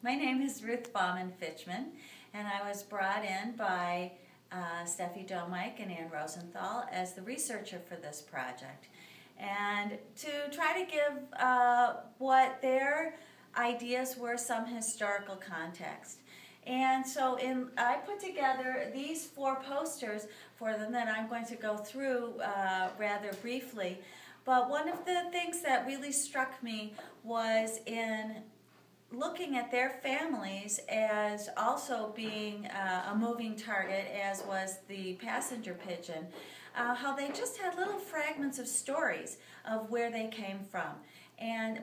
My name is Ruth Fauman-Fichman, and I was brought in by Steffi, Domike, and Ann Rosenthal as the researcher for this project, and to try to give what their ideas were some historical context. And so I put together these 4 posters for them that I'm going to go through rather briefly. But one of the things that really struck me was in looking at their families as also being a moving target, as was the passenger pigeon, how they just had little fragments of stories of where they came from.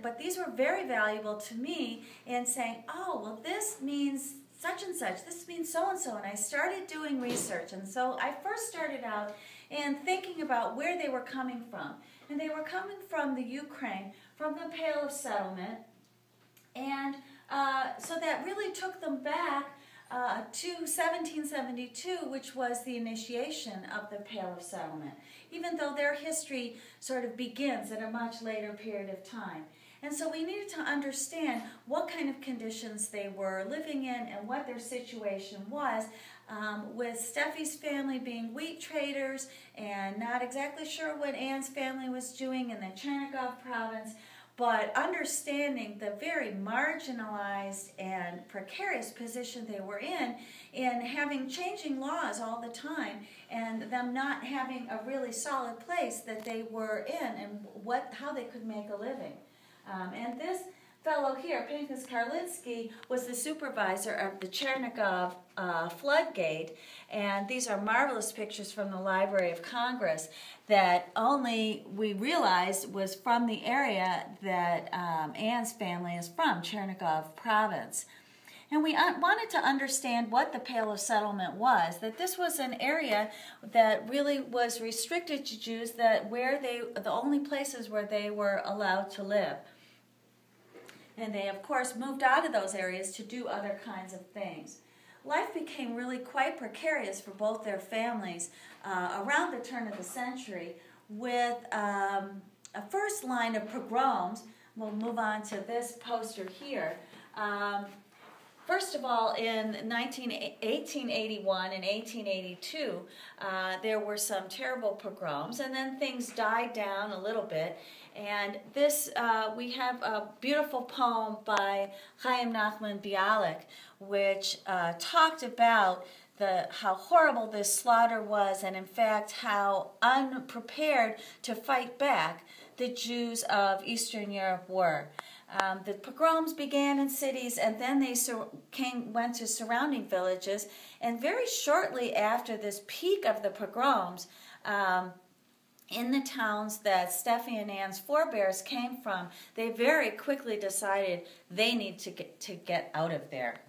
But these were very valuable to me in saying, oh, well, this means such and such, this means so and so, and I started doing research. And so I first started out in thinking about where they were coming from. And they were coming from the Ukraine, from the Pale of Settlement. And so that really took them back to 1772, which was the initiation of the Pale of Settlement, even though their history sort of begins at a much later period of time. And so we needed to understand what kind of conditions they were living in and what their situation was, with Steffi's family being wheat traders and not exactly sure what Ann's family was doing in the Chernigov province, but understanding the very marginalized and precarious position they were in having changing laws all the time, and them not having a really solid place that they were in and how they could make a living. And this fellow here, Pinchas Karlitsky, was the supervisor of the Chernigov floodgate, and these are marvelous pictures from the Library of Congress that only we realized was from the area that Ann's family is from, Chernigov province. And we wanted to understand what the Pale of Settlement was, that this was an area that really was restricted to Jews, the only places where they were allowed to live. And they, of course, moved out of those areas to do other kinds of things. Life became really quite precarious for both their families around the turn of the century, with a first line of pogroms. We'll move on to this poster here. First of all, in 1881 and 1882, there were some terrible pogroms, and then things died down a little bit. And this, we have a beautiful poem by Chaim Nachman Bialik, which talked about how horrible this slaughter was, and in fact how unprepared to fight back the Jews of Eastern Europe were. The pogroms began in cities, and then they went to surrounding villages. And very shortly after this peak of the pogroms, in the towns that Steffi and Ann's forebears came from, they very quickly decided they need to get out of there.